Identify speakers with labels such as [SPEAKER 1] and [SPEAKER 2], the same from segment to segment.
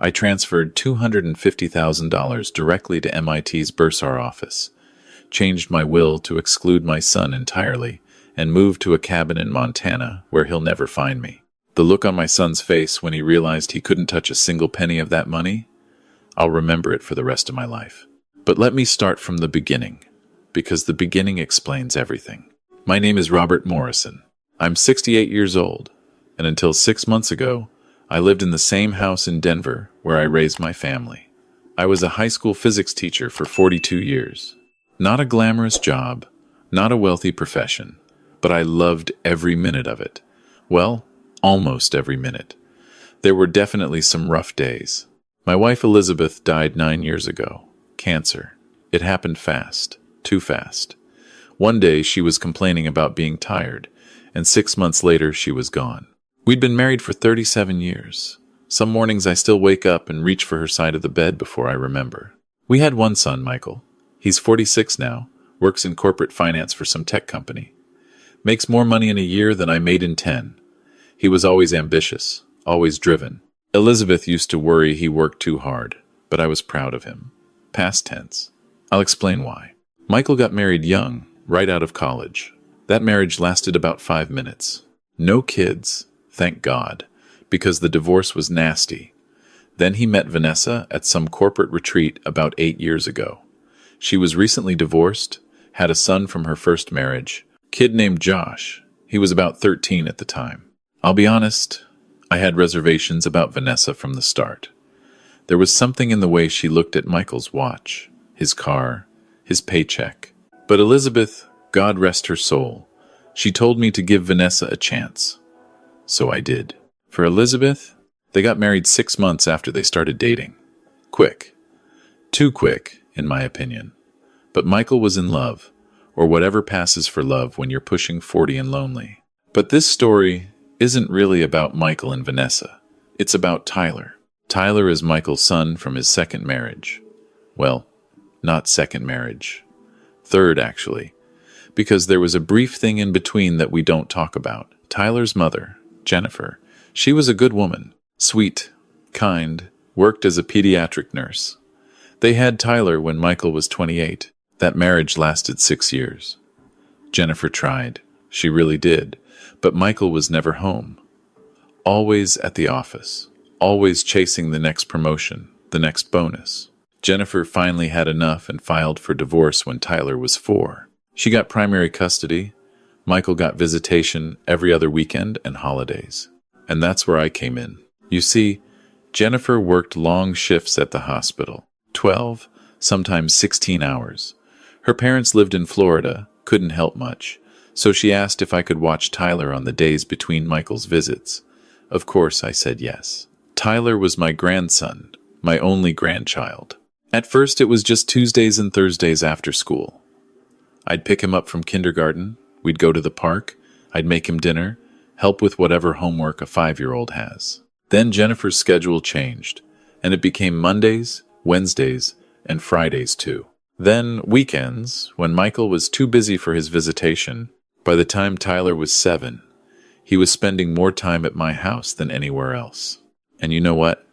[SPEAKER 1] I transferred $250,000 directly to MIT's bursar office, changed my will to exclude my son entirely, and moved to a cabin in Montana where he'll never find me. The look on my son's face when he realized he couldn't touch a single penny of that money, I'll remember it for the rest of my life. But let me start from the beginning, because the beginning explains everything. My name is Robert Morrison. I'm 68 years old, and until 6 months ago, I lived in the same house in Denver where I raised my family. I was a high school physics teacher for 42 years. Not a glamorous job, not a wealthy profession, but I loved every minute of it. Well, almost every minute. There were definitely some rough days. My wife Elizabeth died 9 years ago. Cancer. It happened fast. Too fast. One day she was complaining about being tired, and 6 months later she was gone. We'd been married for 37 years. Some mornings I still wake up and reach for her side of the bed before I remember. We had one son, Michael. He's 46 now, works in corporate finance for some tech company. Makes more money in a year than I made in 10. He was always ambitious, always driven. Elizabeth used to worry he worked too hard, but I was proud of him. Past tense. I'll explain why. Michael got married young, right out of college. That marriage lasted about 5 minutes. No kids, thank God, because the divorce was nasty. Then he met Vanessa at some corporate retreat about 8 years ago. She was recently divorced, had a son from her first marriage, kid named Josh. He was about 13 at the time. I'll be honest, I had reservations about Vanessa from the start. There was something in the way she looked at Michael's watch, his car, his paycheck. But Elizabeth, God rest her soul, she told me to give Vanessa a chance. So I did. For Elizabeth, they got married 6 months after they started dating. Quick. Too quick, in my opinion. But Michael was in love, or whatever passes for love when you're pushing 40 and lonely. But this story isn't really about Michael and Vanessa. It's about Tyler. Tyler is Michael's son from his second marriage. Well, not second marriage. Third, actually. Because there was a brief thing in between that we don't talk about. Tyler's mother, Jennifer, she was a good woman. Sweet, kind, worked as a pediatric nurse. They had Tyler when Michael was 28. That marriage lasted 6 years. Jennifer tried. She really did. But Michael was never home. Always at the office. Always chasing the next promotion, the next bonus. Jennifer finally had enough and filed for divorce when Tyler was 4. She got primary custody. Michael got visitation every other weekend and holidays. And that's where I came in. You see, Jennifer worked long shifts at the hospital. 12, sometimes 16 hours. Her parents lived in Florida, couldn't help much, so she asked if I could watch Tyler on the days between Michael's visits. Of course, I said yes. Tyler was my grandson, my only grandchild. At first, it was just Tuesdays and Thursdays after school. I'd pick him up from kindergarten, we'd go to the park, I'd make him dinner, help with whatever homework a 5-year-old has. Then Jennifer's schedule changed, and it became Mondays, Wednesdays, and Fridays too. Then weekends, when Michael was too busy for his visitation. By the time Tyler was 7, he was spending more time at my house than anywhere else. And you know what?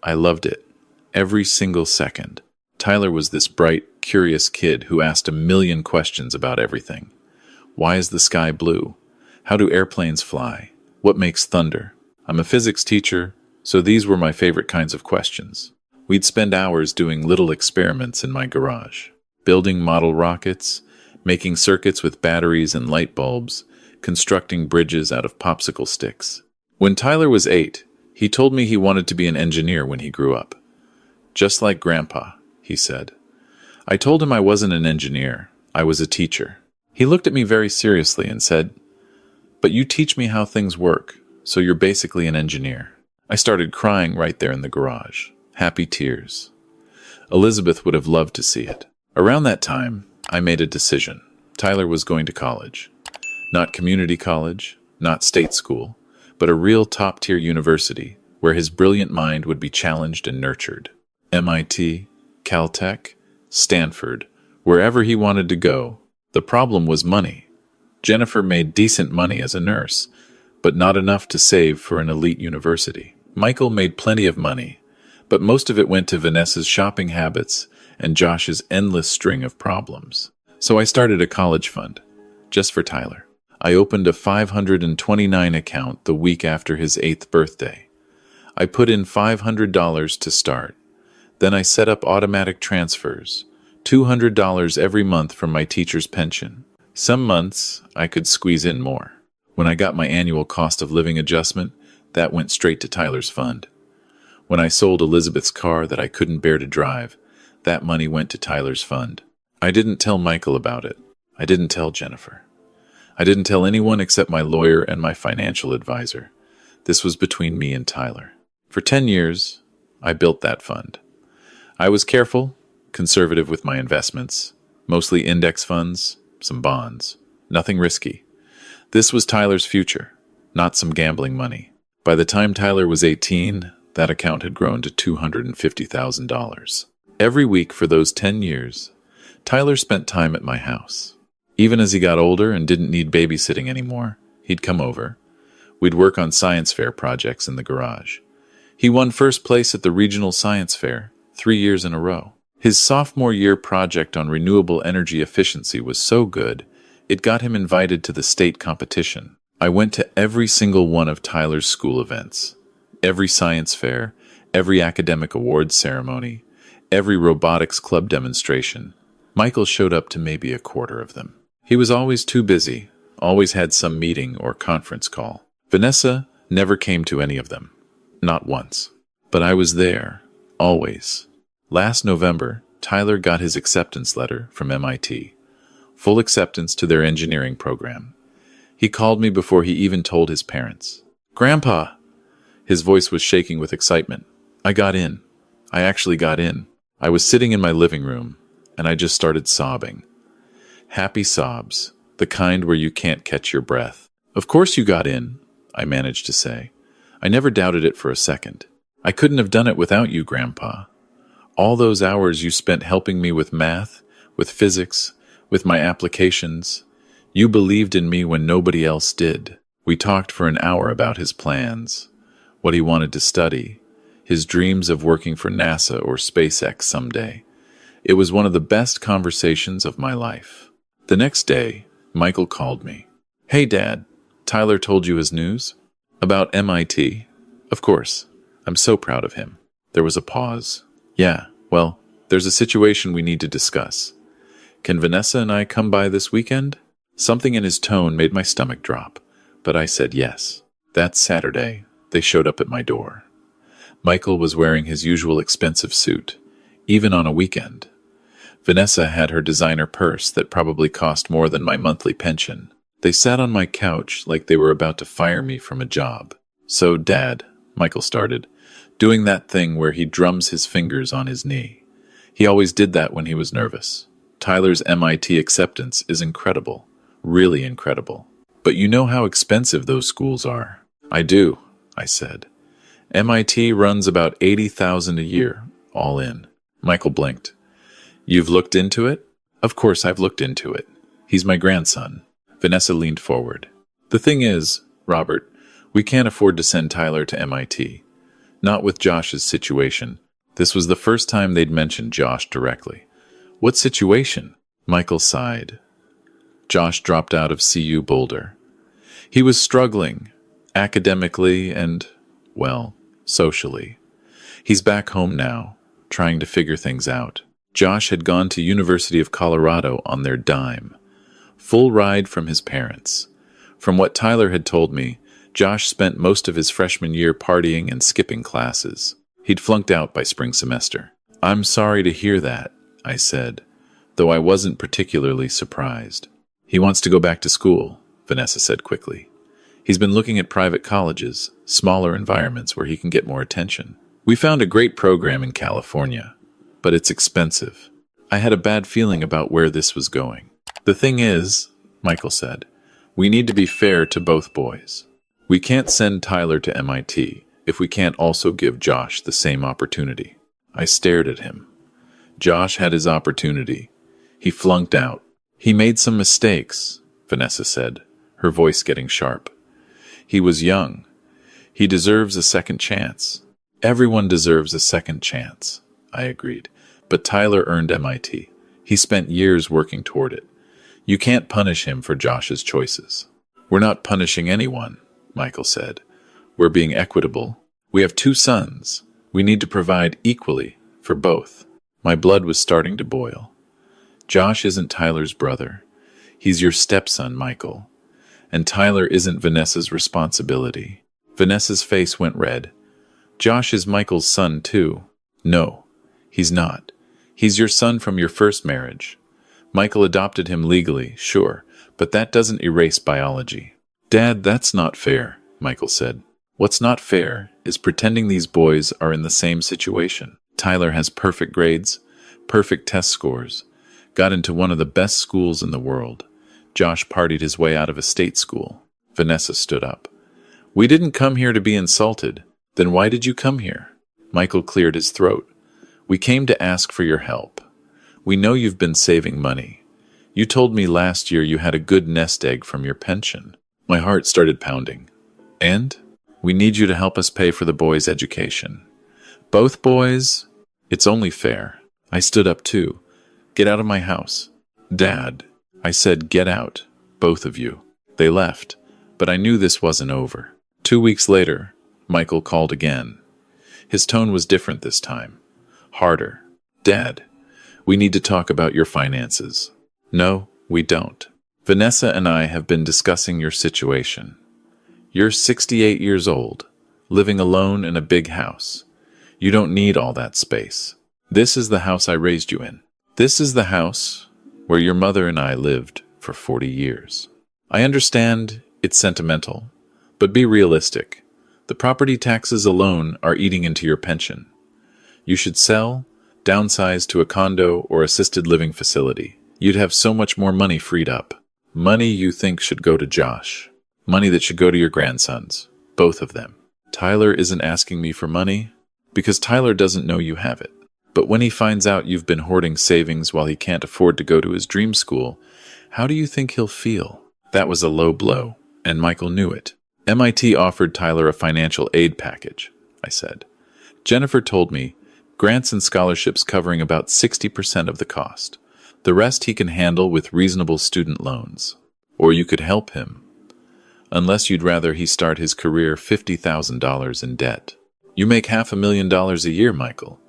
[SPEAKER 1] I loved it. Every single second. Tyler was this bright, curious kid who asked a million questions about everything. Why is the sky blue? How do airplanes fly? What makes thunder? I'm a physics teacher, so these were my favorite kinds of questions. We'd spend hours doing little experiments in my garage, building model rockets, making circuits with batteries and light bulbs, constructing bridges out of popsicle sticks. When Tyler was 8, he told me he wanted to be an engineer when he grew up. Just like Grandpa, he said. I told him I wasn't an engineer, I was a teacher. He looked at me very seriously and said, "But you teach me how things work, so you're basically an engineer." I started crying right there in the garage. Happy tears. Elizabeth would have loved to see it. Around that time, I made a decision. Tyler was going to college. Not community college, not state school, but a real top-tier university where his brilliant mind would be challenged and nurtured. MIT, Caltech, Stanford, wherever he wanted to go. The problem was money. Jennifer made decent money as a nurse, but not enough to save for an elite university. Michael made plenty of money, But most of it went to Vanessa's shopping habits and Josh's endless string of problems. So I started a college fund, just for Tyler. I opened a 529 account the week after his 8th birthday. I put in $500 to start. Then I set up automatic transfers, $200 every month from my teacher's pension. Some months, I could squeeze in more. When I got my annual cost of living adjustment, that went straight to Tyler's fund. When I sold Elizabeth's car that I couldn't bear to drive, that money went to Tyler's fund. I didn't tell Michael about it. I didn't tell Jennifer. I didn't tell anyone except my lawyer and my financial advisor. This was between me and Tyler. For 10 years, I built that fund. I was careful, conservative with my investments, mostly index funds, some bonds, nothing risky. This was Tyler's future, not some gambling money. By the time Tyler was 18, that account had grown to $250,000. Every week for those 10 years, Tyler spent time at my house. Even as he got older and didn't need babysitting anymore, he'd come over. We'd work on science fair projects in the garage. He won first place at the regional science fair 3 years in a row. His sophomore year project on renewable energy efficiency was so good, it got him invited to the state competition. I went to every single one of Tyler's school events, every science fair, every academic awards ceremony, every robotics club demonstration. Michael showed up to maybe a quarter of them. He was always too busy, always had some meeting or conference call. Vanessa never came to any of them, not once. But I was there, always. Last November, Tyler got his acceptance letter from MIT, full acceptance to their engineering program. He called me before he even told his parents. "Grandpa!" His voice was shaking with excitement. I got in. I actually got in. I was sitting in my living room, and I just started sobbing. Happy sobs, the kind where you can't catch your breath. "Of course you got in," I managed to say. I never doubted it for a second. "I couldn't have done it without you, Grandpa. All those hours you spent helping me with math, with physics, with my applications. You believed in me when nobody else did." We talked for an hour about his plans, what he wanted to study, his dreams of working for NASA or SpaceX someday. It was one of the best conversations of my life. The next day, Michael called me. "Hey, Dad, Tyler told you his news?" "About MIT?" "Of course. I'm so proud of him." There was a pause. "Yeah, well, there's a situation we need to discuss. Can Vanessa and I come by this weekend?" Something in his tone made my stomach drop, but I said yes. That Saturday, they showed up at my door. Michael was wearing his usual expensive suit, even on a weekend. Vanessa had her designer purse that probably cost more than my monthly pension. They sat on my couch like they were about to fire me from a job. "So, Dad," Michael started, doing that thing where he drums his fingers on his knee. He always did that when he was nervous. "Tyler's MIT acceptance is incredible, really incredible. But you know how expensive those schools are." "I do," I said. "MIT runs about $80,000 a year, all in." Michael blinked. "You've looked into it?" "Of course I've looked into it. He's my grandson." Vanessa leaned forward. "The thing is, Robert, we can't afford to send Tyler to MIT. Not with Josh's situation." This was the first time they'd mentioned Josh directly. "What situation?" Michael sighed. Josh dropped out of CU Boulder. He was struggling, academically and, well, socially. He's back home now, trying to figure things out. Josh had gone to University of Colorado on their dime. Full ride from his parents. From what Tyler had told me, Josh spent most of his freshman year partying and skipping classes. He'd flunked out by spring semester. "I'm sorry to hear that," I said, though I wasn't particularly surprised. "He wants to go back to school," Vanessa said quickly. "He's been looking at private colleges, smaller environments where he can get more attention. We found a great program in California, but it's expensive." I had a bad feeling about where this was going. "The thing is," Michael said, "we need to be fair to both boys. We can't send Tyler to MIT if we can't also give Josh the same opportunity." I stared at him. Josh had his opportunity. He flunked out. "He made some mistakes," Vanessa said, her voice getting sharp. "He was young. He deserves a second chance." Everyone deserves a second chance, I agreed. But Tyler earned MIT. He spent years working toward it. You can't punish him for Josh's choices. We're not punishing anyone, Michael said. We're being equitable. We have 2 sons. We need to provide equally for both. My blood was starting to boil. Josh isn't Tyler's brother. He's your stepson, Michael. And Tyler isn't Vanessa's responsibility. Vanessa's face went red. Josh is Michael's son, too. No, he's not. He's your son from your first marriage. Michael adopted him legally, sure, but that doesn't erase biology. Dad, that's not fair, Michael said. What's not fair is pretending these boys are in the same situation. Tyler has perfect grades, perfect test scores, got into one of the best schools in the world. Josh partied his way out of a state school. Vanessa stood up. We didn't come here to be insulted. Then why did you come here? Michael cleared his throat. We came to ask for your help. We know you've been saving money. You told me last year you had a good nest egg from your pension. My heart started pounding. And? We need you to help us pay for the boys' education. Both boys? It's only fair. I stood up too. Get out of my house. Dad. I said, get out, both of you. They left, but I knew this wasn't over. 2 weeks later, Michael called again. His tone was different this time. Harder. Dad, we need to talk about your finances. No, we don't. Vanessa and I have been discussing your situation. You're 68 years old, living alone in a big house. You don't need all that space. This is the house I raised you in. This is the house where your mother and I lived for 40 years. I understand it's sentimental, but be realistic. The property taxes alone are eating into your pension. You should sell, downsize to a condo or assisted living facility. You'd have so much more money freed up. Money you think should go to Josh. Money that should go to your grandsons. Both of them. Tyler isn't asking me for money because Tyler doesn't know you have it. But when he finds out you've been hoarding savings while he can't afford to go to his dream school, how do you think he'll feel? That was a low blow, and Michael knew it. MIT offered Tyler a financial aid package, I said. Jennifer told me, grants and scholarships covering about 60% of the cost. The rest he can handle with reasonable student loans. Or you could help him. Unless you'd rather he start his career $50,000 in debt. You make $500,000 a year, Michael.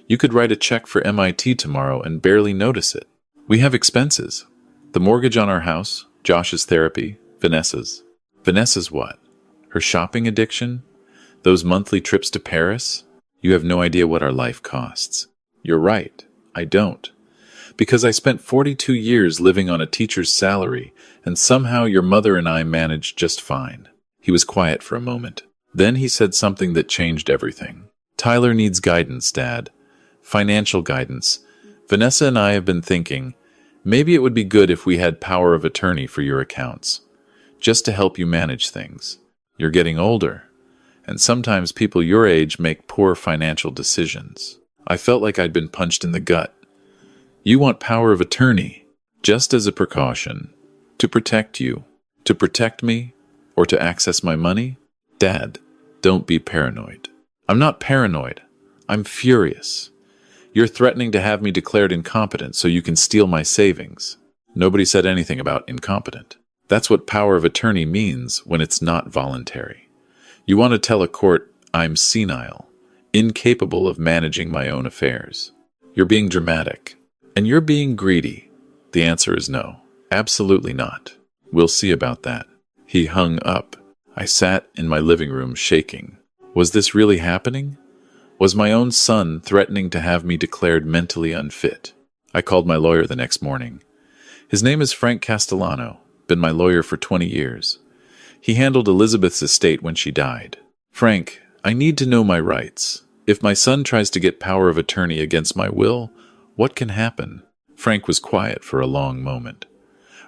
[SPEAKER 1] You could write a check for MIT tomorrow and barely notice it. We have expenses. The mortgage on our house, Josh's therapy, Vanessa's. Vanessa's what? Her shopping addiction? Those monthly trips to Paris? You have no idea what our life costs. You're right. I don't. Because I spent 42 years living on a teacher's salary, and somehow your mother and I managed just fine. He was quiet for a moment. Then he said something that changed everything. Tyler needs guidance, Dad. Financial guidance. Vanessa and I have been thinking, maybe it would be good if we had power of attorney for your accounts, just to help you manage things. You're getting older, and sometimes people your age make poor financial decisions. I felt like I'd been punched in the gut. You want power of attorney, just as a precaution, to protect you, to protect me, or to access my money? Dad, don't be paranoid. I'm not paranoid. I'm furious. You're threatening to have me declared incompetent so you can steal my savings. Nobody said anything about incompetent. That's what power of attorney means when it's not voluntary. You want to tell a court I'm senile, incapable of managing my own affairs. You're being dramatic. And you're being greedy. The answer is no. Absolutely not. We'll see about that. He hung up. I sat in my living room shaking. Was this really happening? Was my own son threatening to have me declared mentally unfit? I called my lawyer the next morning. His name is Frank Castellano, been my lawyer for 20 years. He handled Elizabeth's estate when she died. Frank, I need to know my rights. If my son tries to get power of attorney against my will, what can happen? Frank was quiet for a long moment.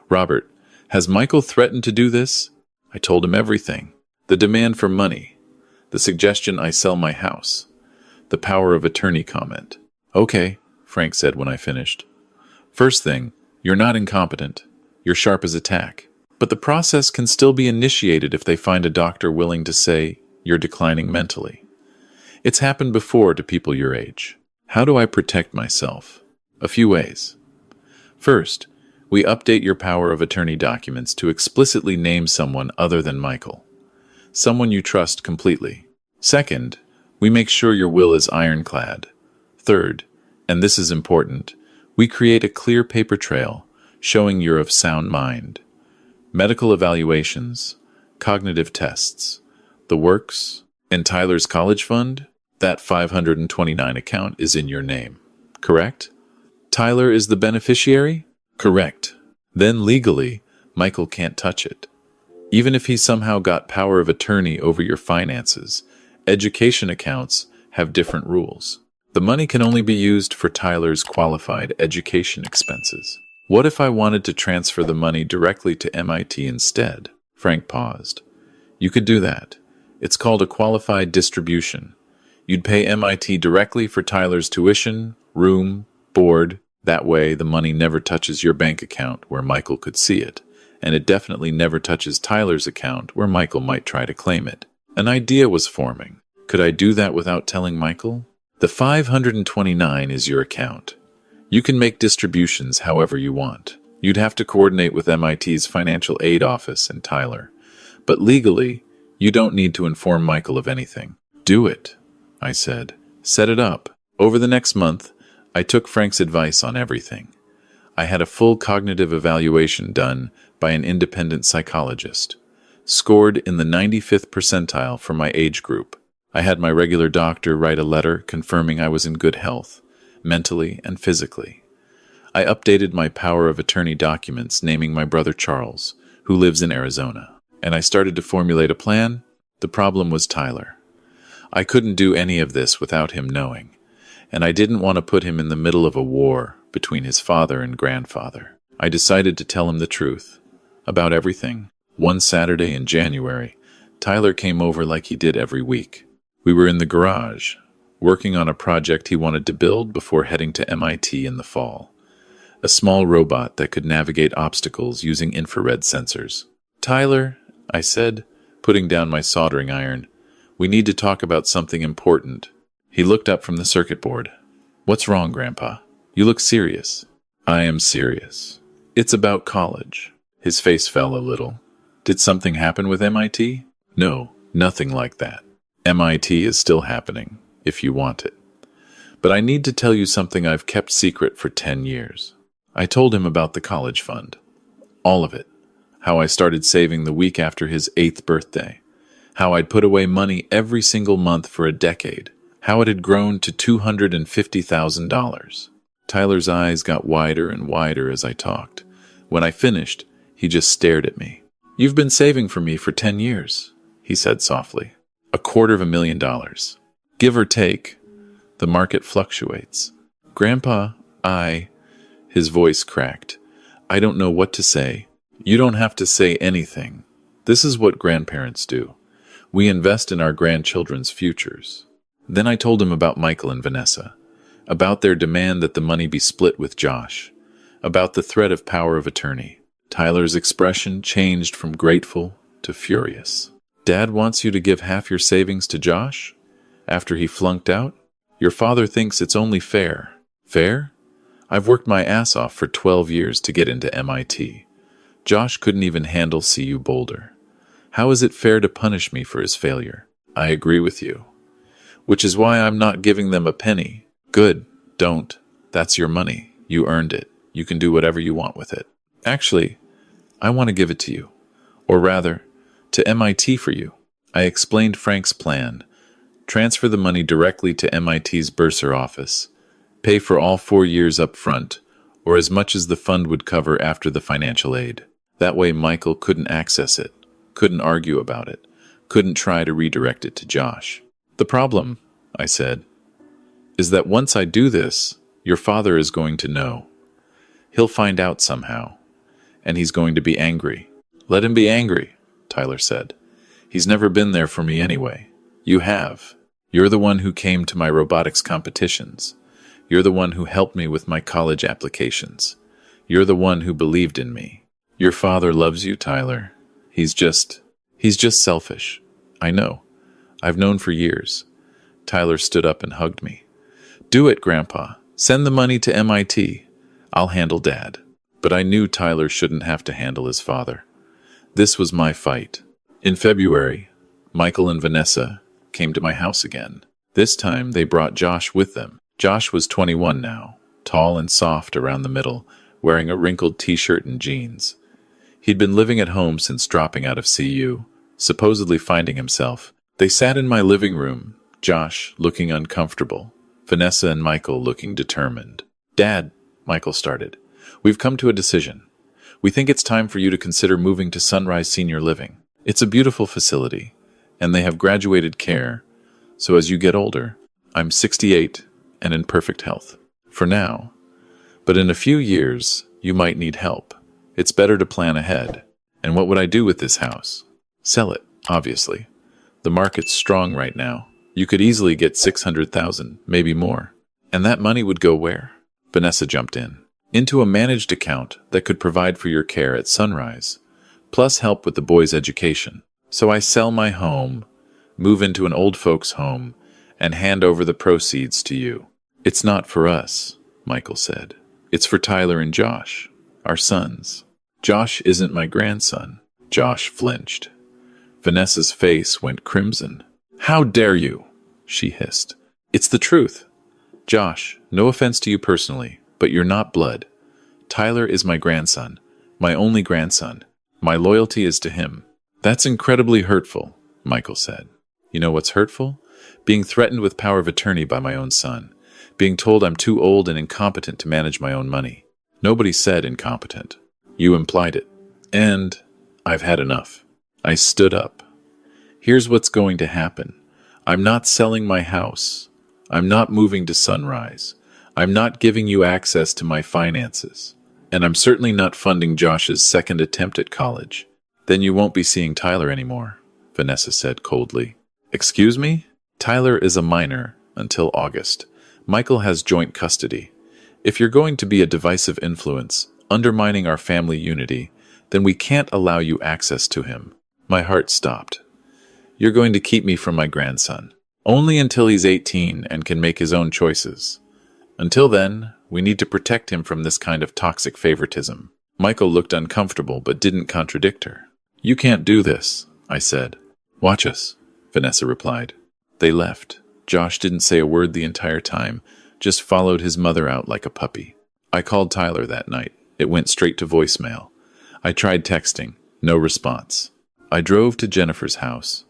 [SPEAKER 1] Robert, has Michael threatened to do this? I told him everything. The demand for money. The suggestion I sell my house. The power of attorney comment. Okay, Frank said when I finished. First thing, you're not incompetent. You're sharp as a tack. But the process can still be initiated if they find a doctor willing to say you're declining mentally. It's happened before to people your age. How do I protect myself? A few ways. First, we update your power of attorney documents to explicitly name someone other than Michael. Someone you trust completely. Second, we make sure your will is ironclad. Third, and this is important, we create a clear paper trail showing you're of sound mind. Medical evaluations, cognitive tests, the works, and Tyler's college fund, that 529 account is in your name. Correct? Tyler is the beneficiary? Correct. Then legally, Michael can't touch it. Even if he somehow got power of attorney over your finances, education accounts have different rules. The money can only be used for Tyler's qualified education expenses. What if I wanted to transfer the money directly to MIT instead? Frank paused. You could do that. It's called a qualified distribution. You'd pay MIT directly for Tyler's tuition, room, board. That way, the money never touches your bank account where Michael could see it, and it definitely never touches Tyler's account where Michael might try to claim it. An idea was forming. Could I do that without telling Michael? The 529 is your account. You can make distributions however you want. You'd have to coordinate with MIT's financial aid office and Tyler. But legally, you don't need to inform Michael of anything. Do it, I said. Set it up. Over the next month, I took Frank's advice on everything. I had a full cognitive evaluation done by an independent psychologist. Scored in the 95th percentile for my age group. I had my regular doctor write a letter confirming I was in good health, mentally and physically. I updated my power of attorney documents naming my brother Charles, who lives in Arizona. And I started to formulate a plan. The problem was Tyler. I couldn't do any of this without him knowing, and I didn't want to put him in the middle of a war between his father and grandfather. I decided to tell him the truth about everything. One Saturday in January, Tyler came over like he did every week. We were in the garage, working on a project he wanted to build before heading to MIT in the fall. A small robot that could navigate obstacles using infrared sensors. Tyler, I said, putting down my soldering iron, we need to talk about something important. He looked up from the circuit board. What's wrong, Grandpa? You look serious. I am serious. It's about college. His face fell a little. Did something happen with MIT? No, nothing like that. MIT is still happening, if you want it. But I need to tell you something I've kept secret for 10 years. I told him about the college fund. All of it. How I started saving the week after his 8th birthday. How I'd put away money every single month for a decade. How it had grown to $250,000. Tyler's eyes got wider and wider as I talked. When I finished, he just stared at me. You've been saving for me for 10 years, he said softly. $250,000. Give or take. The market fluctuates. Grandpa, his voice cracked. I don't know what to say. You don't have to say anything. This is what grandparents do. We invest in our grandchildren's futures. Then I told him about Michael and Vanessa, about their demand that the money be split with Josh, about the threat of power of attorney. Tyler's expression changed from grateful to furious. Dad wants you to give half your savings to Josh? After he flunked out? Your father thinks it's only fair. Fair? I've worked my ass off for 12 years to get into MIT. Josh couldn't even handle CU Boulder. How is it fair to punish me for his failure? I agree with you. Which is why I'm not giving them a penny. Good. Don't. That's your money. You earned it. You can do whatever you want with it. Actually, I want to give it to you. Or rather, to MIT for you. I explained Frank's plan. Transfer the money directly to MIT's bursar office. Pay for all 4 years up front, or as much as the fund would cover after the financial aid. That way Michael couldn't access it, couldn't argue about it, couldn't try to redirect it to Josh. The problem, I said, is that once I do this, your father is going to know. He'll find out somehow, and he's going to be angry. Let him be angry, Tyler said. He's never been there for me anyway. You have. You're the one who came to my robotics competitions. You're the one who helped me with my college applications. You're the one who believed in me. Your father loves you, Tyler. He's just selfish. I know. I've known for years. Tyler stood up and hugged me. Do it, Grandpa. Send the money to MIT. I'll handle Dad. But I knew Tyler shouldn't have to handle his father. This was my fight. In February, Michael and Vanessa came to my house again. This time they brought Josh with them. Josh was 21 now, tall and soft around the middle, wearing a wrinkled t-shirt and jeans. He'd been living at home since dropping out of CU, supposedly finding himself. They sat in my living room, Josh looking uncomfortable, Vanessa and Michael looking determined. Dad, Michael started, we've come to a decision. We think it's time for you to consider moving to Sunrise Senior Living. It's a beautiful facility, and they have graduated care, so as you get older, I'm 68 and in perfect health. For now. But in a few years, you might need help. It's better to plan ahead. And what would I do with this house? Sell it, obviously. The market's strong right now. You could easily get $600,000, maybe more. And that money would go where? Vanessa jumped in. Into a managed account that could provide for your care at Sunrise, plus help with the boys' education. So I sell my home, move into an old folks' home, and hand over the proceeds to you. It's not for us, Michael said. It's for Tyler and Josh, our sons. Josh isn't my grandson. Josh flinched. Vanessa's face went crimson. How dare you? She hissed. It's the truth. Josh, no offense to you personally, but you're not blood. Tyler is my grandson, my only grandson. My loyalty is to him. That's incredibly hurtful, Michael said. You know what's hurtful? Being threatened with power of attorney by my own son. Being told I'm too old and incompetent to manage my own money. Nobody said incompetent. You implied it. And I've had enough. I stood up. Here's what's going to happen. I'm not selling my house. I'm not moving to Sunrise. I'm not giving you access to my finances. And I'm certainly not funding Josh's second attempt at college. Then you won't be seeing Tyler anymore, Vanessa said coldly. Excuse me? Tyler is a minor until August. Michael has joint custody. If you're going to be a divisive influence, undermining our family unity, then we can't allow you access to him. My heart stopped. You're going to keep me from my grandson. Only until he's 18 and can make his own choices. Until then, we need to protect him from this kind of toxic favoritism. Michael looked uncomfortable but didn't contradict her. You can't do this, I said. Watch us, Vanessa replied. They left. Josh didn't say a word the entire time, just followed his mother out like a puppy. I called Tyler that night. It went straight to voicemail. I tried texting. No response. I drove to Jennifer's house.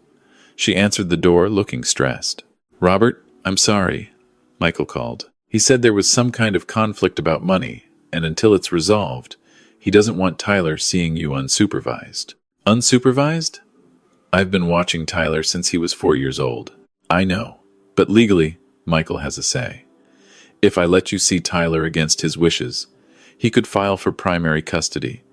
[SPEAKER 1] She answered the door looking stressed. Robert, I'm sorry, Michael called. He said there was some kind of conflict about money, and until it's resolved, he doesn't want Tyler seeing you unsupervised. Unsupervised? I've been watching Tyler since he was 4 years old. I know, but legally, Michael has a say. If I let you see Tyler against his wishes, he could file for primary custody,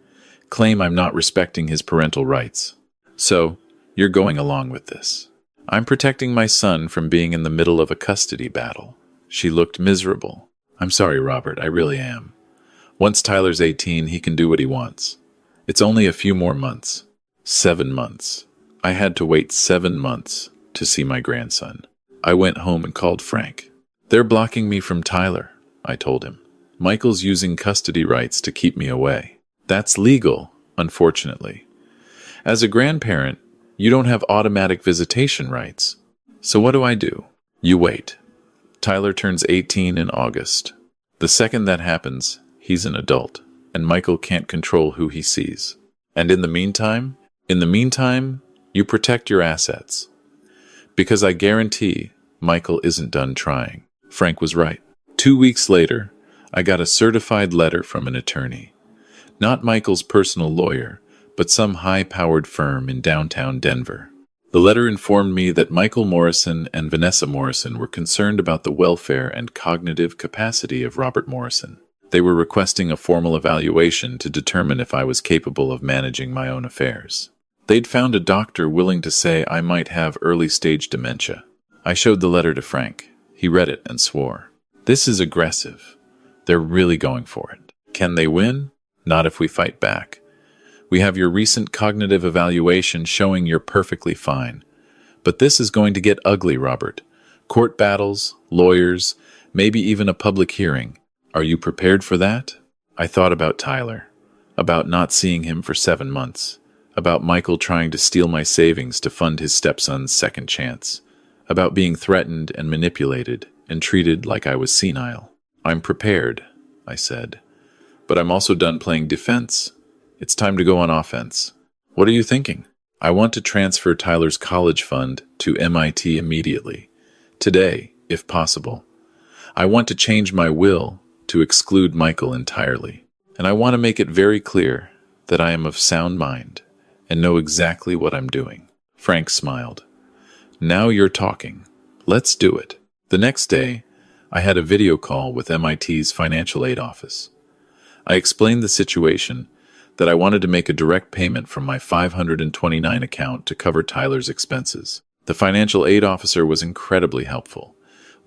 [SPEAKER 1] claim I'm not respecting his parental rights. So, you're going along with this. I'm protecting my son from being in the middle of a custody battle. She looked miserable. I'm sorry, Robert, I really am. Once Tyler's 18, he can do what he wants. It's only a few more months. 7 months. I had to wait 7 months to see my grandson. I went home and called Frank. They're blocking me from Tyler, I told him. Michael's using custody rights to keep me away. That's legal, unfortunately. As a grandparent, you don't have automatic visitation rights. So what do? You wait. Tyler turns 18 in August. The second that happens, he's an adult, and Michael can't control who he sees. And in the meantime, you protect your assets. Because I guarantee Michael isn't done trying. Frank was right. 2 weeks later, I got a certified letter from an attorney. Not Michael's personal lawyer, but some high-powered firm in downtown Denver. The letter informed me that Michael Morrison and Vanessa Morrison were concerned about the welfare and cognitive capacity of Robert Morrison. They were requesting a formal evaluation to determine if I was capable of managing my own affairs. They'd found a doctor willing to say I might have early-stage dementia. I showed the letter to Frank. He read it and swore. This is aggressive. They're really going for it. Can they win? Not if we fight back. We have your recent cognitive evaluation showing you're perfectly fine. But this is going to get ugly, Robert. Court battles, lawyers, maybe even a public hearing. Are you prepared for that? I thought about Tyler, about not seeing him for 7 months, about Michael trying to steal my savings to fund his stepson's second chance, about being threatened and manipulated and treated like I was senile. I'm prepared, I said, but I'm also done playing defense. It's time to go on offense. What are you thinking? I want to transfer Tyler's college fund to MIT immediately. Today, if possible. I want to change my will to exclude Michael entirely. And I want to make it very clear that I am of sound mind and know exactly what I'm doing. Frank smiled. Now you're talking. Let's do it. The next day, I had a video call with MIT's financial aid office. I explained the situation, that I wanted to make a direct payment from my 529 account to cover Tyler's expenses. The financial aid officer was incredibly helpful.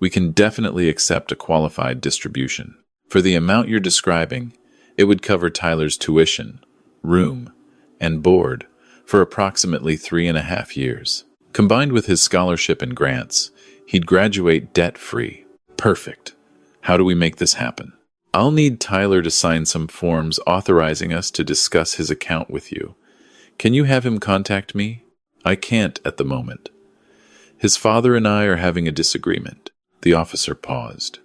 [SPEAKER 1] We can definitely accept a qualified distribution. For the amount you're describing, it would cover Tyler's tuition, room, and board for approximately 3.5 years. Combined with his scholarship and grants, he'd graduate debt-free. Perfect. How do we make this happen? I'll need Tyler to sign some forms authorizing us to discuss his account with you. Can you have him contact me? I can't at the moment. His father and I are having a disagreement. The officer paused.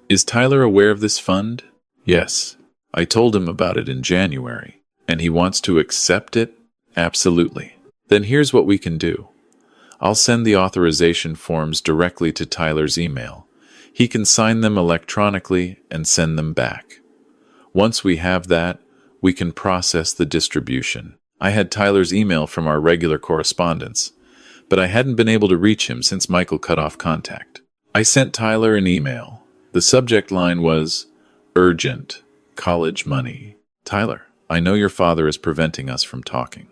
[SPEAKER 1] Is Tyler aware of this fund? Yes. I told him about it in January. And he wants to accept it? Absolutely. Then here's what we can do. I'll send the authorization forms directly to Tyler's email. He can sign them electronically and send them back. Once we have that, we can process the distribution. I had Tyler's email from our regular correspondence, but I hadn't been able to reach him since Michael cut off contact. I sent Tyler an email. The subject line was, "Urgent, college money." Tyler, I know your father is preventing us from talking.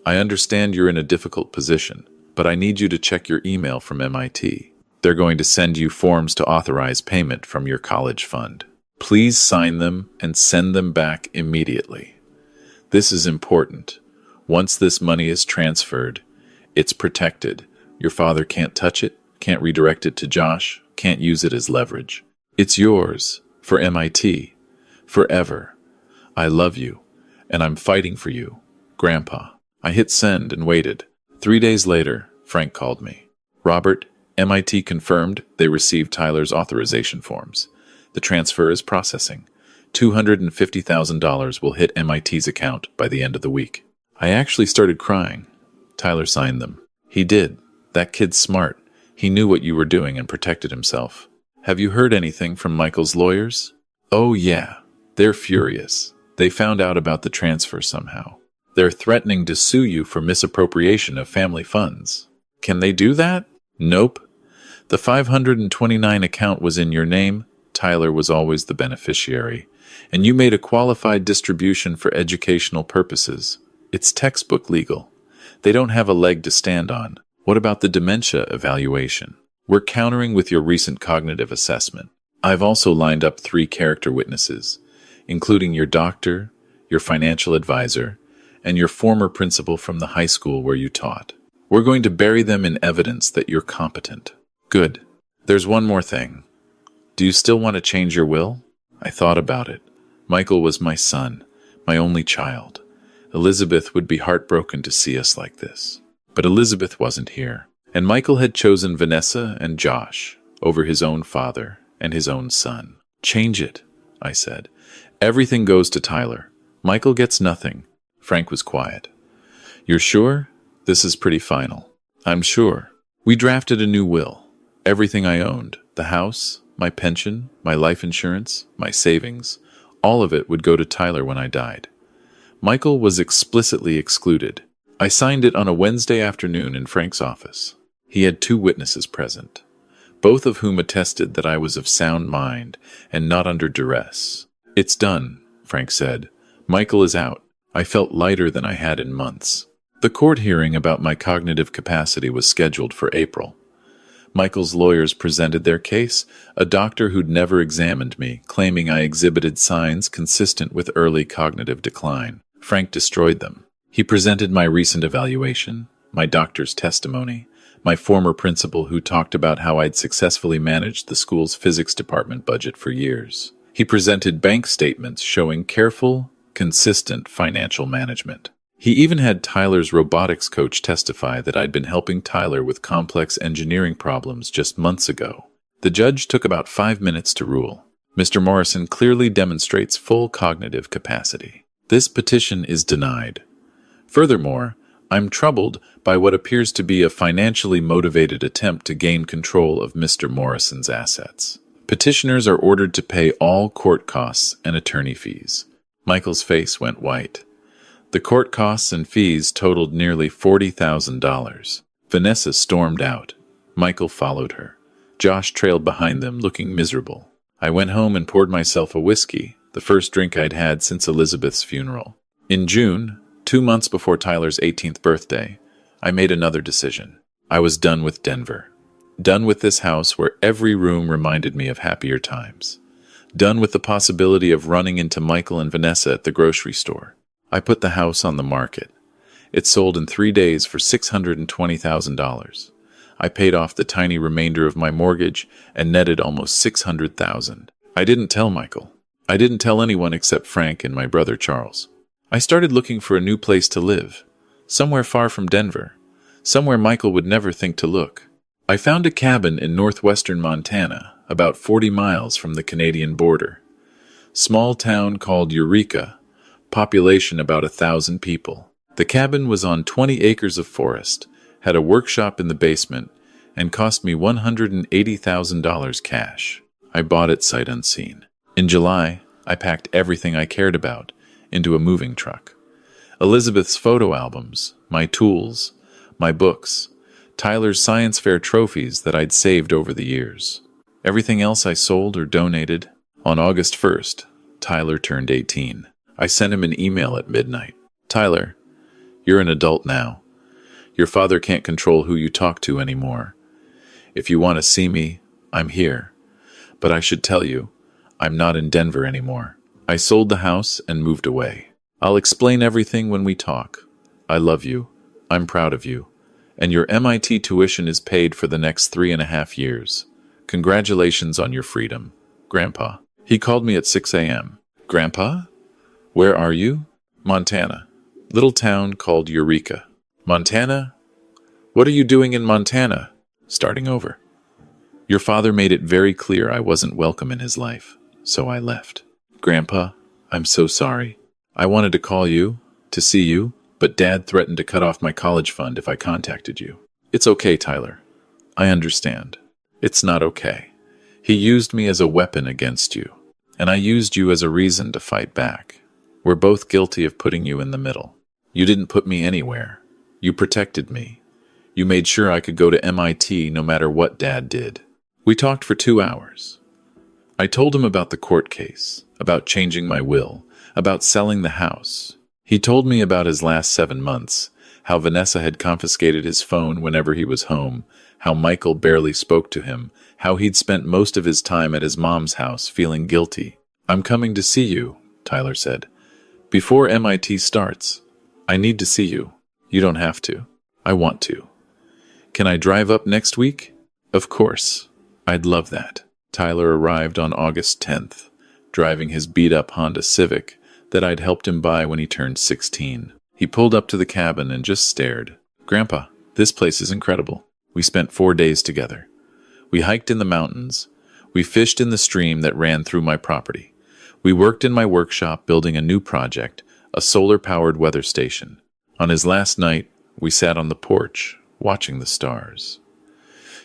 [SPEAKER 1] I understand you're in a difficult position, but I need you to check your email from MIT. They're going to send you forms to authorize payment from your college fund. Please sign them and send them back immediately. This is important. Once this money is transferred, it's protected. Your father can't touch it, can't redirect it to Josh, can't use it as leverage. It's yours, for MIT, forever. I love you, and I'm fighting for you, Grandpa. I hit send and waited. 3 days later, Frank called me. Robert, MIT confirmed they received Tyler's authorization forms. The transfer is processing. $250,000 will hit MIT's account by the end of the week. I actually started crying. Tyler signed them. He did. That kid's smart. He knew what you were doing and protected himself. Have you heard anything from Michael's lawyers? Oh yeah. They're furious. They found out about the transfer somehow. They're threatening to sue you for misappropriation of family funds. Can they do that? Nope. The 529 account was in your name, Tyler was always the beneficiary, and you made a qualified distribution for educational purposes. It's textbook legal. They don't have a leg to stand on. What about the dementia evaluation? We're countering with your recent cognitive assessment. I've also lined up 3 character witnesses, including your doctor, your financial advisor, and your former principal from the high school where you taught. We're going to bury them in evidence that you're competent. Good. There's one more thing. Do you still want to change your will? I thought about it. Michael was my son, my only child. Elizabeth would be heartbroken to see us like this. But Elizabeth wasn't here, and Michael had chosen Vanessa and Josh over his own father and his own son. Change it, I said. Everything goes to Tyler. Michael gets nothing. Frank was quiet. You're sure? This is pretty final. I'm sure. We drafted a new will. Everything I owned, the house, my pension, my life insurance, my savings, all of it would go to Tyler when I died. Michael was explicitly excluded. I signed it on a Wednesday afternoon in Frank's office. He had 2 witnesses present, both of whom attested that I was of sound mind and not under duress. It's done, Frank said. Michael is out. I felt lighter than I had in months. The court hearing about my cognitive capacity was scheduled for April. Michael's lawyers presented their case, a doctor who'd never examined me, claiming I exhibited signs consistent with early cognitive decline. Frank destroyed them. He presented my recent evaluation, my doctor's testimony, my former principal who talked about how I'd successfully managed the school's physics department budget for years. He presented bank statements showing careful, consistent financial management. He even had Tyler's robotics coach testify that I'd been helping Tyler with complex engineering problems just months ago. The judge took about 5 minutes to rule. Mr. Morrison clearly demonstrates full cognitive capacity. This petition is denied. Furthermore, I'm troubled by what appears to be a financially motivated attempt to gain control of Mr. Morrison's assets. Petitioners are ordered to pay all court costs and attorney fees. Michael's face went white. The court costs and fees totaled nearly $40,000. Vanessa stormed out. Michael followed her. Josh trailed behind them, looking miserable. I went home and poured myself a whiskey, the first drink I'd had since Elizabeth's funeral. In June, 2 months before Tyler's 18th birthday, I made another decision. I was done with Denver. Done with this house where every room reminded me of happier times. Done with the possibility of running into Michael and Vanessa at the grocery store. I put the house on the market. It sold in 3 days for $620,000. I paid off the tiny remainder of my mortgage and netted almost $600,000. I didn't tell Michael. I didn't tell anyone except Frank and my brother Charles. I started looking for a new place to live, somewhere far from Denver, somewhere Michael would never think to look. I found a cabin in northwestern Montana, about 40 miles from the Canadian border. Small town called Eureka, population about 1,000 people. The cabin was on 20 acres of forest, had a workshop in the basement, and cost me $180,000 cash. I bought it sight unseen. In July, I packed everything I cared about into a moving truck. Elizabeth's photo albums, my tools, my books, Tyler's science fair trophies that I'd saved over the years. Everything else I sold or donated. On August 1st, Tyler turned 18. I sent him an email at midnight. Tyler, you're an adult now. Your father can't control who you talk to anymore. If you want to see me, I'm here. But I should tell you, I'm not in Denver anymore. I sold the house and moved away. I'll explain everything when we talk. I love you. I'm proud of you. And your MIT tuition is paid for the next 3.5 years. Congratulations on your freedom, Grandpa. He called me at 6 a.m. Grandpa? Where are you? Montana. Little town called Eureka. Montana? What are you doing in Montana? Starting over. Your father made it very clear I wasn't welcome in his life, so I left. Grandpa, I'm so sorry. I wanted to call you, to see you, but Dad threatened to cut off my college fund if I contacted you. It's okay, Tyler. I understand. It's not okay. He used me as a weapon against you, and I used you as a reason to fight back. We're both guilty of putting you in the middle. You didn't put me anywhere. You protected me. You made sure I could go to MIT no matter what Dad did. We talked for 2 hours. I told him about the court case, about changing my will, about selling the house. He told me about his last 7 months, how Vanessa had confiscated his phone whenever he was home, how Michael barely spoke to him, how he'd spent most of his time at his mom's house feeling guilty. I'm coming to see you, Tyler said. Before MIT starts, I need to see you. You don't have to. I want to. Can I drive up next week? Of course. I'd love that. Tyler arrived on August 10th, driving his beat-up Honda Civic that I'd helped him buy when he turned 16. He pulled up to the cabin and just stared. Grandpa, this place is incredible. We spent 4 days together. We hiked in the mountains. We fished in the stream that ran through my property. We worked in my workshop building a new project, a solar-powered weather station. On his last night, we sat on the porch, watching the stars.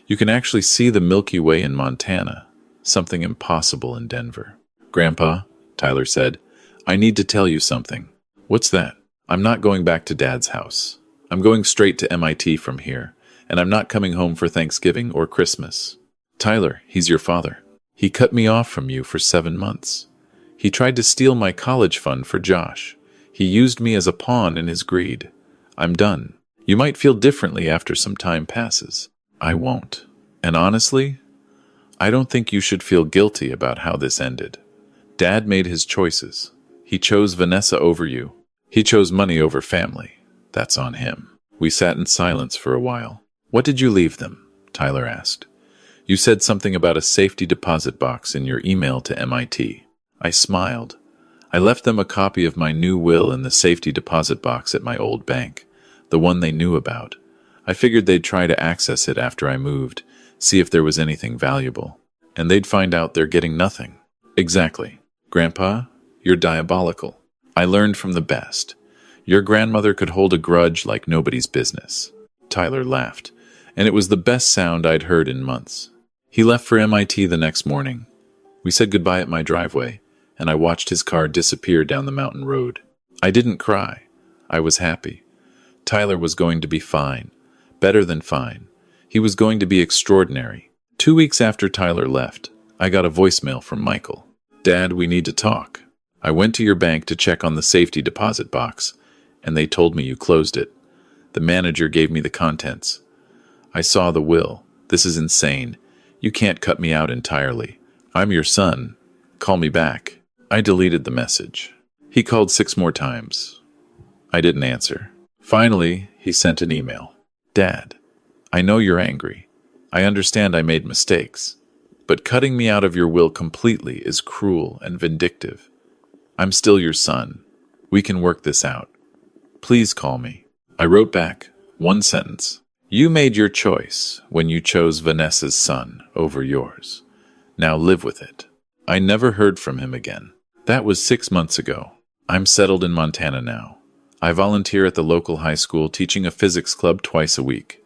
[SPEAKER 1] You can actually see the Milky Way in Montana, something impossible in Denver. Grandpa, Tyler said, I need to tell you something. What's that? I'm not going back to Dad's house. I'm going straight to MIT from here, and I'm not coming home for Thanksgiving or Christmas. Tyler, he's your father. He cut me off from you for 7 months. He tried to steal my college fund for Josh. He used me as a pawn in his greed. I'm done. You might feel differently after some time passes. I won't. And honestly, I don't think you should feel guilty about how this ended. Dad made his choices. He chose Vanessa over you. He chose money over family. That's on him. We sat in silence for a while. What did you leave them? Tyler asked. You said something about a safety deposit box in your email to MIT. I smiled. I left them a copy of my new will in the safety deposit box at my old bank, the one they knew about. I figured they'd try to access it after I moved, see if there was anything valuable. And they'd find out they're getting nothing. Exactly. Grandpa, you're diabolical. I learned from the best. Your grandmother could hold a grudge like nobody's business. Tyler laughed, and it was the best sound I'd heard in months. He left for MIT the next morning. We said goodbye at my driveway, and I watched his car disappear down the mountain road. I didn't cry. I was happy. Tyler was going to be fine. Better than fine. He was going to be extraordinary. 2 weeks after Tyler left, I got a voicemail from Michael. Dad, we need to talk. I went to your bank to check on the safety deposit box, and they told me you closed it. The manager gave me the contents. I saw the will. This is insane. You can't cut me out entirely. I'm your son. Call me back. I deleted the message. He called 6 more times. I didn't answer. Finally, he sent an email. Dad, I know you're angry. I understand I made mistakes. But cutting me out of your will completely is cruel and vindictive. I'm still your son. We can work this out. Please call me. I wrote back, 1 sentence. You made your choice when you chose Vanessa's son over yours. Now live with it. I never heard from him again. That was 6 months ago. I'm settled in Montana now. I volunteer at the local high school teaching a physics club twice a week.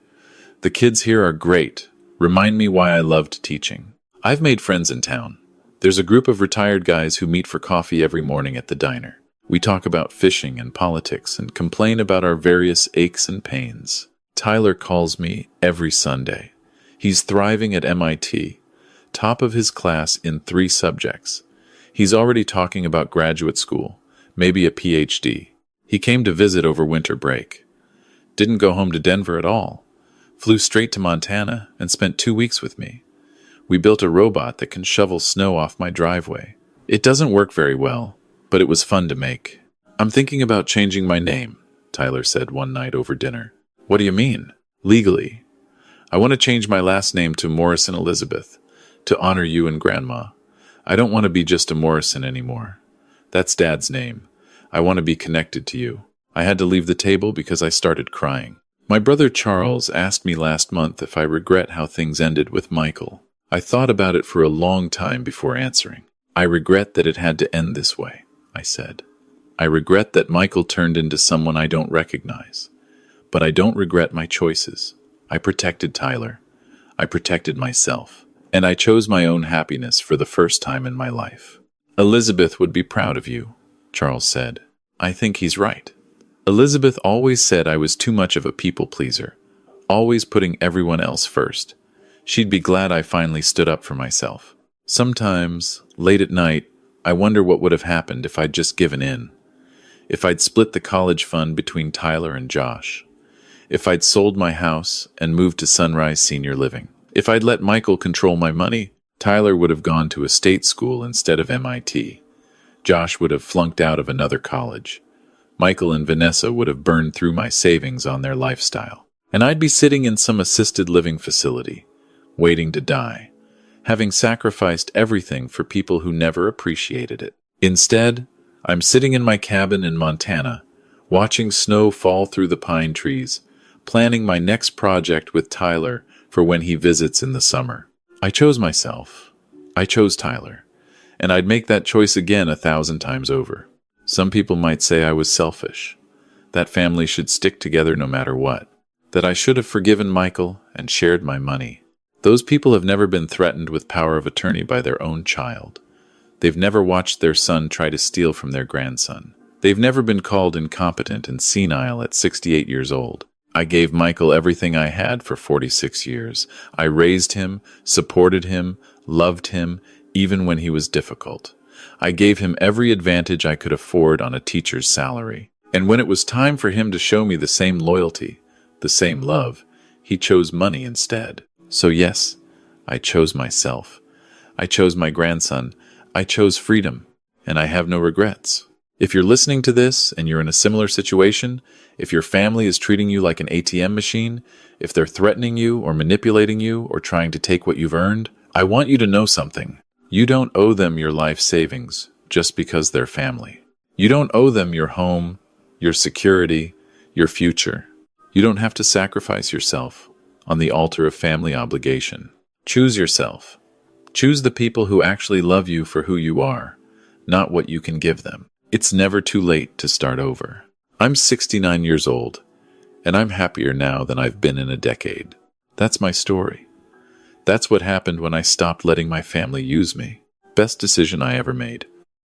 [SPEAKER 1] The kids here are great. Remind me why I loved teaching. I've made friends in town. There's a group of retired guys who meet for coffee every morning at the diner. We talk about fishing and politics and complain about our various aches and pains. Tyler calls me every Sunday. He's thriving at MIT, top of his class in 3 subjects. He's already talking about graduate school, maybe a PhD. He came to visit over winter break. Didn't go home to Denver at all. Flew straight to Montana and spent 2 weeks with me. We built a robot that can shovel snow off my driveway. It doesn't work very well, but it was fun to make. I'm thinking about changing my name, Tyler said one night over dinner. What do you mean? Legally. I want to change my last name to Morrison Elizabeth, to honor you and Grandma. I don't want to be just a Morrison anymore. That's Dad's name. I want to be connected to you. I had to leave the table because I started crying. My brother Charles asked me last month if I regret how things ended with Michael. I thought about it for a long time before answering. I regret that it had to end this way, I said. I regret that Michael turned into someone I don't recognize. But I don't regret my choices. I protected Tyler. I protected myself. And I chose my own happiness for the first time in my life. Elizabeth would be proud of you, Charles said. I think he's right. Elizabeth always said I was too much of a people pleaser, always putting everyone else first. She'd be glad I finally stood up for myself. Sometimes, late at night, I wonder what would have happened if I'd just given in. If I'd split the college fund between Tyler and Josh. If I'd sold my house and moved to Sunrise Senior Living. If I'd let Michael control my money, Tyler would have gone to a state school instead of MIT. Josh would have flunked out of another college. Michael and Vanessa would have burned through my savings on their lifestyle. And I'd be sitting in some assisted living facility, waiting to die, having sacrificed everything for people who never appreciated it. Instead, I'm sitting in my cabin in Montana, watching snow fall through the pine trees, planning my next project with Tyler for when he visits in the summer. I chose myself. I chose Tyler. And I'd make that choice again 1,000 times over. Some people might say I was selfish, that family should stick together no matter what, that I should have forgiven Michael and shared my money. Those people have never been threatened with power of attorney by their own child. They've never watched their son try to steal from their grandson. They've never been called incompetent and senile at 68 years old. I gave Michael everything I had for 46 years. I raised him, supported him, loved him, even when he was difficult. I gave him every advantage I could afford on a teacher's salary. And when it was time for him to show me the same loyalty, the same love, he chose money instead. So yes, I chose myself. I chose my grandson. I chose freedom, and I have no regrets. If you're listening to this and you're in a similar situation, if your family is treating you like an ATM machine, if they're threatening you or manipulating you or trying to take what you've earned, I want you to know something. You don't owe them your life savings just because they're family. You don't owe them your home, your security, your future. You don't have to sacrifice yourself on the altar of family obligation. Choose yourself. Choose the people who actually love you for who you are, not what you can give them. It's never too late to start over. I'm 69 years old, and I'm happier now than I've been in a decade. That's my story. That's what happened when I stopped letting my family use me. Best decision I ever made.